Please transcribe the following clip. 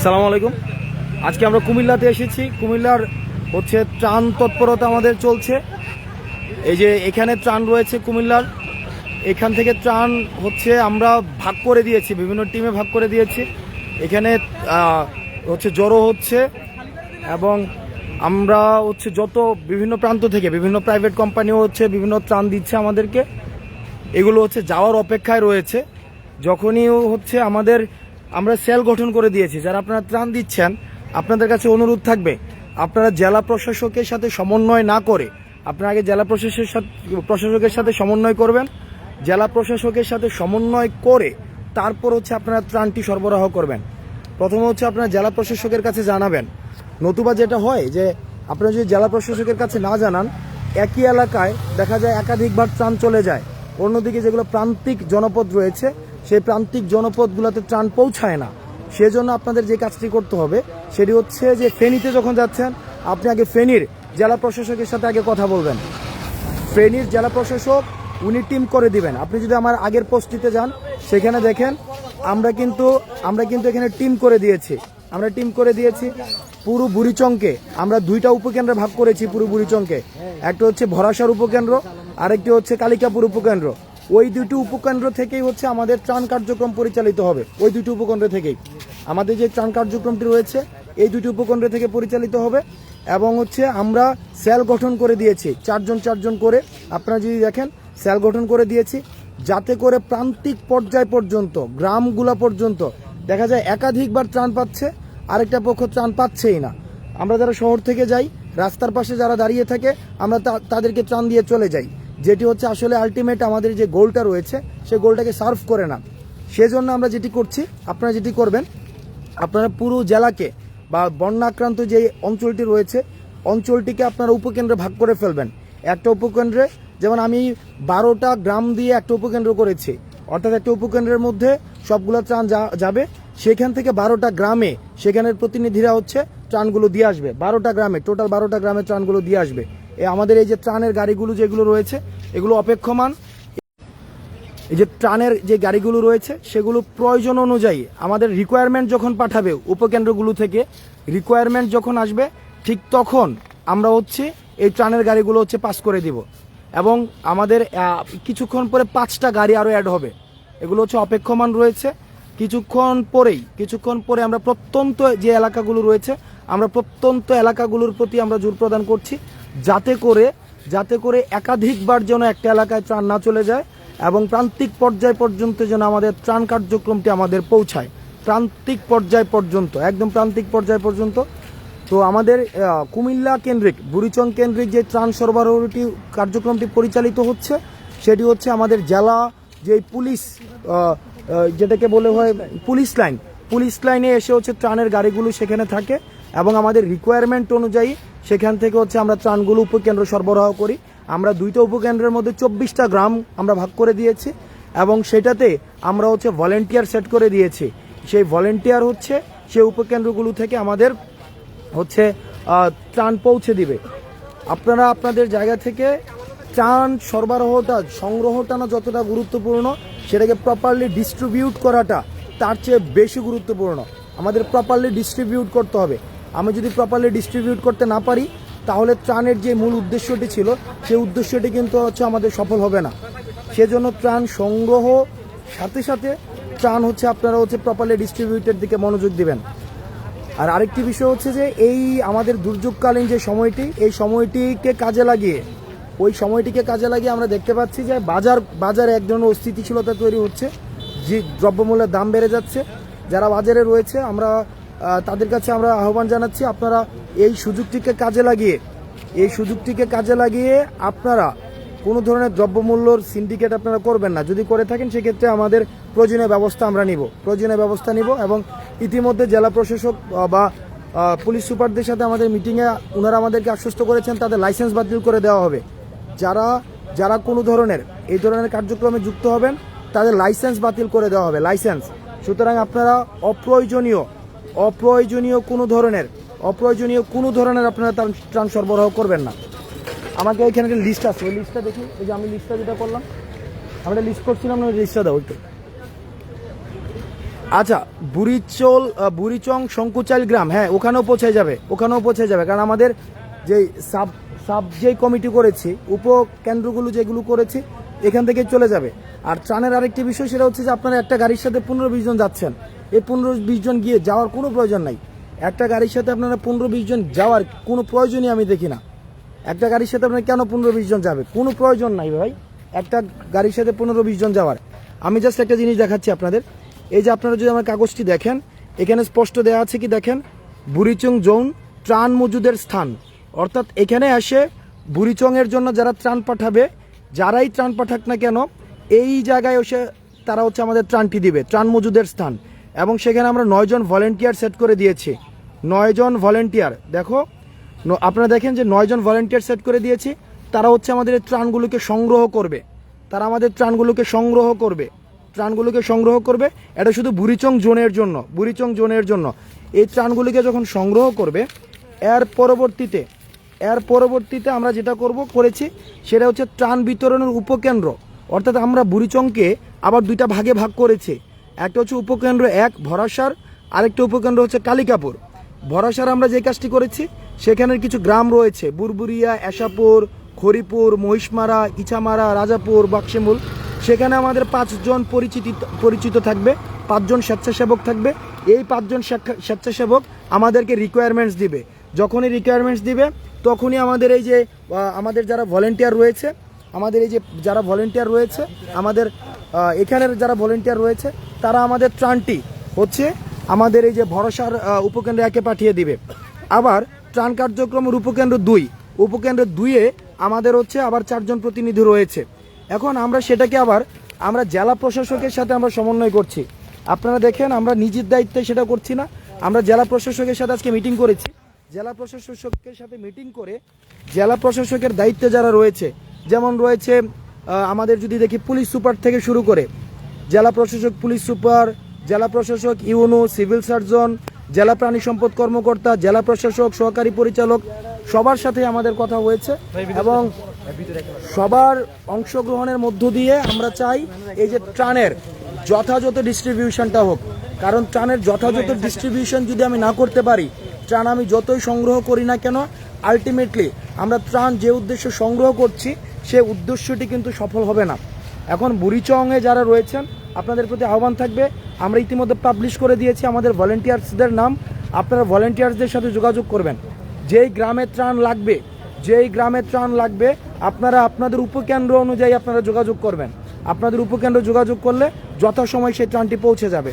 সালামু আলাইকুম। আজকে আমরা কুমিল্লাতে এসেছি। কুমিল্লার হচ্ছে ত্রাণ তৎপরতা আমাদের চলছে। এই যে এখানে ত্রাণ রয়েছে কুমিল্লার, এখান থেকে ত্রাণ হচ্ছে আমরা ভাগ করে দিয়েছি, বিভিন্ন টিমে ভাগ করে দিয়েছি। এখানে হচ্ছে জড়ো হচ্ছে এবং আমরা হচ্ছে যত বিভিন্ন প্রান্ত থেকে বিভিন্ন প্রাইভেট কোম্পানিও হচ্ছে বিভিন্ন ত্রাণ দিচ্ছে আমাদেরকে। এগুলো হচ্ছে যাওয়ার অপেক্ষায় রয়েছে। যখনই হচ্ছে আমরা সেল গঠন করে দিয়েছি। যারা আপনারা ত্রাণ দিচ্ছেন, আপনাদের কাছে অনুরোধ থাকবে, আপনারা জেলা প্রশাসকের সাথে সমন্বয় না করে আপনারা আগে জেলা প্রশাসকের সাথে সমন্বয় করবেন। জেলা প্রশাসকের সাথে সমন্বয় করে তারপর হচ্ছে আপনারা ত্রাণটি সরবরাহ করবেন। প্রথমে হচ্ছে আপনারা জেলা প্রশাসকের কাছে জানাবেন। নতুবা যেটা হয় যে আপনারা যদি জেলা প্রশাসকের কাছে না জানান, একই এলাকায় দেখা যায় একাধিকবার ত্রাণ চলে যায়। অন্যদিকে যেগুলো প্রান্তিক জনপদ রয়েছে, সেই প্রান্তিক জনপদগুলোতে ত্রাণ পৌঁছায় না। সেজন্য আপনাদের যে কাজটি করতে হবে সেটি হচ্ছে যে ফেনীতে যখন যাচ্ছেন, আপনি আগে ফেনীর জেলা প্রশাসকের সাথে আগে কথা বলবেন। ফেনীর জেলা প্রশাসক উনি টিম করে দিবেন। আপনি যদি আমার আগের পোস্টটিতে যান, সেখানে দেখেন আমরা কিন্তু এখানে টিম করে দিয়েছি। পুরো বুড়িচংকে আমরা দুইটা উপকেন্দ্রে ভাগ করেছি। পুরো বুড়িচংকে একটা হচ্ছে ভরাসার উপকেন্দ্র, আরেকটি হচ্ছে কালিকাপুর উপকেন্দ্র। ওই দুটি উপকেন্দ্র থেকেই হচ্ছে আমাদের ত্রাণ কার্যক্রম পরিচালিত হবে। ওই দুটি উপকেন্দ্র থেকেই আমাদের যে ত্রাণ কার্যক্রমটি রয়েছে এই দুটি উপকেন্দ্র থেকে পরিচালিত হবে। এবং হচ্ছে আমরা সেল গঠন করে দিয়েছি চারজন করে। আপনারা যদি দেখেন সেল গঠন করে দিয়েছি, যাতে করে প্রান্তিক পর্যায় পর্যন্ত, গ্রামগুলা পর্যন্ত দেখা যায় একাধিকবার ত্রাণ পাচ্ছে, আরেকটা পক্ষ ত্রাণ পাচ্ছেই না। আমরা যারা শহর থেকে যাই, রাস্তার পাশে যারা দাঁড়িয়ে থাকে, আমরা তাদেরকে ত্রাণ দিয়ে চলে যাই, যেটি হচ্ছে আসলে আলটিমেট আমাদের যে গোলটা রয়েছে সেই গোলটাকে সার্ভ করে না। সেজন্য আমরা যেটি করছি, আপনারা যেটি করবেন, আপনারা পুরো জেলাকে বা বন্যা আক্রান্ত যে অঞ্চলটি রয়েছে অঞ্চলটিকে আপনারা উপকেন্দ্রে ভাগ করে ফেলবেন। একটা উপকেন্দ্রে, যেমন আমি 12টা গ্রাম দিয়ে একটা উপকেন্দ্র করেছি, অর্থাৎ একটা উপকেন্দ্রের মধ্যে সবগুলো ত্রাণ যাবে। সেখান থেকে 12টা গ্রামে সেখানের প্রতিনিধিরা হচ্ছে ত্রাণগুলো দিয়ে আসবে। 12টা গ্রামে, টোটাল 12টা গ্রামে ত্রাণগুলো দিয়ে আসবে। আমাদের এই যে ত্রাণের গাড়িগুলো যেগুলো রয়েছে এগুলো অপেক্ষমান। এই যে ত্রাণের যে গাড়িগুলো রয়েছে সেগুলো প্রয়োজন অনুযায়ী আমাদের রিকোয়ারমেন্ট যখন পাঠাবে উপকেন্দ্রগুলো থেকে, রিকোয়ারমেন্ট যখন আসবে ঠিক তখন আমরা হচ্ছে এই ত্রাণের গাড়িগুলো হচ্ছে পাস করে দিব। এবং আমাদের কিছুক্ষণ পরে 5টা গাড়ি আরও অ্যাড হবে। এগুলো হচ্ছে অপেক্ষমান রয়েছে। কিছুক্ষণ পরে আমরা প্রত্যন্ত যে এলাকাগুলো রয়েছে, আমরা প্রত্যন্ত এলাকাগুলোর প্রতি আমরা জোর প্রদান করছি, যাতে করে একাধিকবার যেন একটা এলাকায় ত্রাণ না চলে যায় এবং প্রান্তিক পর্যায় পর্যন্ত যেন আমাদের ত্রাণ কার্যক্রমটি আমাদের পৌঁছায়। প্রান্তিক পর্যায় পর্যন্ত, একদম প্রান্তিক পর্যায় পর্যন্ত। তো আমাদের কুমিল্লা কেন্দ্রিক, বুড়িচং কেন্দ্রিক যে ত্রাণ সরবরাহটি কার্যক্রমটি পরিচালিত হচ্ছে, সেটি হচ্ছে আমাদের জেলা যে পুলিশ, যেটাকে বলে হয় পুলিশ লাইনে এসে হচ্ছে ত্রাণের গাড়িগুলো সেখানে থাকে এবং আমাদের রিকোয়ারমেন্ট অনুযায়ী সেখান থেকে হচ্ছে আমরা ত্রাণগুলো উপকেন্দ্র সরবরাহ করি। আমরা 2টা উপকেন্দ্রের মধ্যে 24টা গ্রাম আমরা ভাগ করে দিয়েছি এবং সেটাতে আমরা হচ্ছে ভলেন্টিয়ার সেট করে দিয়েছি। সেই ভলেন্টিয়ার হচ্ছে সেই উপকেন্দ্রগুলো থেকে আমাদের হচ্ছে ত্রাণ পৌঁছে দিবে। আপনারা আপনাদের জায়গা থেকে ত্রাণ সংগ্রহটা না যতটা গুরুত্বপূর্ণ, সেটাকে প্রপারলি ডিস্ট্রিবিউট করাটা তার চেয়ে বেশি গুরুত্বপূর্ণ। আমাদের প্রপারলি ডিস্ট্রিবিউট করতে হবে। আমি যদি প্রপারলি ডিস্ট্রিবিউট করতে না পারি, তাহলে ত্রাণের যে মূল উদ্দেশ্যটি ছিল সেই উদ্দেশ্যটি কিন্তু হচ্ছে আমাদের সফল হবে না। সেজন্য ত্রাণ সংগ্রহ সাথে ত্রাণ হচ্ছে আপনারা হচ্ছে প্রপারলি ডিস্ট্রিবিউটের দিকে মনোযোগ দিবেন। আর আরেকটি বিষয় হচ্ছে যে এই আমাদের দুর্যোগকালীন যে সময়টি, এই সময়টিকে কাজে লাগিয়ে আমরা দেখতে পাচ্ছি যে বাজারে এক ধরনের অস্থিতিশীলতা তৈরি হচ্ছে। যে দ্রব্যমূল্যের দাম বেড়ে যাচ্ছে, যারা বাজারে রয়েছে আমরা তাদের কাছে আমরা আহ্বান জানাচ্ছি, আপনারা এই সুযোগটিকে কাজে লাগিয়ে আপনারা কোনো ধরনের দ্রব্যমূল্যর সিন্ডিকেট আপনারা করবেন না। যদি করে থাকেন সেক্ষেত্রে আমাদের প্রয়োজনীয় ব্যবস্থা নিব এবং ইতিমধ্যে জেলা প্রশাসক বা পুলিশ সুপারদের সাথে আমাদের মিটিংয়ে ওনারা আমাদেরকে আশ্বস্ত করেছেন তাদের লাইসেন্স বাতিল করে দেওয়া হবে। যারা কোনো ধরনের এই ধরনের কার্যক্রমে যুক্ত হবেন তাদের লাইসেন্স বাতিল করে দেওয়া হবে, লাইসেন্স। সুতরাং আপনারা অপ্রয়োজনীয় কোনো ধরনের আপনারা ত্রাণ সরবরাহ করবেন না। আমাকে এখানে একটা লিস্ট আছে, ওই লিস্টটা দেখি। এই যে আমি লিস্টটা যেটা করলাম, আমরা লিস্ট করছিলাম না, ওই লিস্টটা দাও একটু। আচ্ছা, বুড়িচং শঙ্কুচাইল গ্রাম, হ্যাঁ ওখানেও পৌঁছে যাবে কারণ আমাদের যে সাব সাব যে কমিটি করেছি, উপকেন্দ্রগুলো যেগুলো করেছি এখান থেকে চলে যাবে। আর ত্রাণের আরেকটি বিষয় সেটা হচ্ছে যে আপনারা একটা গাড়ির সাথে 15-20 জন যাচ্ছেন, এই 15-20 জন গিয়ে যাওয়ার কোনো প্রয়োজন নাই। একটা গাড়ির সাথে আপনারা 15-20 জন যাওয়ার কোনো প্রয়োজনই আমি দেখি না। একটা গাড়ির সাথে আপনারা কেন 15-20 জন যাবে, কোনো প্রয়োজন নাই ভাই একটা গাড়ির সাথে 15-20 জন যাওয়ার। আমি জাস্ট একটা জিনিস দেখাচ্ছি আপনাদের। এই যে আপনারা যদি আমার কাগজটি দেখেন, এখানে স্পষ্ট দেওয়া আছে কি দেখেন, বুড়িচং জোন ত্রাণ মজুদের স্থান, অর্থাৎ এখানে আসে বুড়িচংয়ের জন্য যারা ত্রাণ পাঠাবে, যারাই ত্রাণ পাঠাক না কেন এই জায়গায় এসে তারা হচ্ছে আমাদের ত্রাণটি দিবে, ত্রাণ মজুদের স্থান। এবং সেখানে আমরা 9 জন ভলেন্টিয়ার সেট করে দিয়েছি, 9 জন ভলেন্টিয়ার। দেখো আপনারা দেখেন যে 9 জন ভলেন্টিয়ার সেট করে দিয়েছি, তারা হচ্ছে আমাদের এই ত্রাণগুলোকে সংগ্রহ করবে, তারা আমাদের ত্রাণগুলোকে সংগ্রহ করবে। এটা শুধু বুড়িচং জোনের জন্য এই ত্রাণগুলিকে যখন সংগ্রহ করবে, এর পরবর্তীতে আমরা যেটা করেছি সেটা হচ্ছে ত্রাণ বিতরণের উপকেন্দ্র। অর্থাৎ আমরা বুড়িচংকে আবার 2টা ভাগে ভাগ করেছি। একটা হচ্ছে উপকেন্দ্র 1 ভরাসার, আরেকটা উপকেন্দ্র হচ্ছে কালিকাপুর। ভরাসার আমরা যে কাজটি করেছি, সেখানের কিছু গ্রাম রয়েছে, বুরবুরিয়া, এশাপুর, খড়িপুর, মহিষমারা, ইছামারা, রাজাপুর, বাক্সিমূল। সেখানে আমাদের 5 জন পরিচিত থাকবে, 5 জন স্বেচ্ছাসেবক থাকবে। এই 5 জন স্বেচ্ছাসেবক আমাদেরকে রিকোয়ারমেন্টস দিবে। যখনই রিকোয়ারমেন্টস দিবে তখনই আমাদের এই যে আমাদের যারা ভলেন্টিয়ার রয়েছে, আমাদের এখানের যারা ভলেন্টিয়ার রয়েছে, তারা আমাদের ত্রাণটি হচ্ছে আমাদের এই যে ভরসার উপকেন্দ্র 1-এ পাঠিয়ে দিবে। আবার ত্রাণ কার্যক্রমের উপকেন্দ্র 2-এ আমাদের হচ্ছে আবার 4 জন প্রতিনিধি রয়েছে। এখন আমরা সেটাকে আমরা জেলা প্রশাসকের সাথে আমরা সমন্বয় করছি। আপনারা দেখেন আমরা নিজের দায়িত্বে সেটা করছি না, আমরা জেলা প্রশাসকের সাথে আজকে মিটিং করেছি। জেলা প্রশাসকের সাথে মিটিং করে জেলা প্রশাসকের দায়িত্বে যারা রয়েছে, যেমন রয়েছে আমাদের যদি দেখি পুলিশ সুপার থেকে শুরু করে জেলা প্রশাসক, পুলিশ সুপার, জেলা প্রশাসক, ইউনো, সিভিল সার্জন, জেলা প্রাণী সম্পদ কর্মকর্তা, জেলা প্রশাসক, সহকারী পরিচালক, সবার সাথে আমাদের কথা হয়েছে। এবং সবার অংশগ্রহণের মধ্য দিয়ে আমরা চাই এই যে ত্রাণের যথাযথ ডিস্ট্রিবিউশনটা হোক। কারণ ত্রাণের যথাযথ ডিস্ট্রিবিউশন যদি আমি না করতে পারি, ত্রাণ আমি যতই সংগ্রহ করি না কেন, আলটিমেটলি আমরা ত্রাণ যে উদ্দেশ্যে সংগ্রহ করছি সে উদ্দেশ্যটি কিন্তু সফল হবে না। এখন বুড়িচংয়ে যারা রয়েছেন, আপনাদের প্রতি আহ্বান থাকবে, আমরা ইতিমধ্যে পাবলিশ করে দিয়েছি আমাদের ভলেন্টিয়ার্সদের নাম। আপনারা ভলেন্টিয়ার্সদের সাথে যোগাযোগ করবেন। যেই গ্রামে ত্রাণ লাগবে আপনারা আপনাদের উপকেন্দ্র অনুযায়ী আপনারা যোগাযোগ করবেন। আপনাদের উপকেন্দ্র যোগাযোগ করলে যথাসময় সেই ত্রাণটি পৌঁছে যাবে।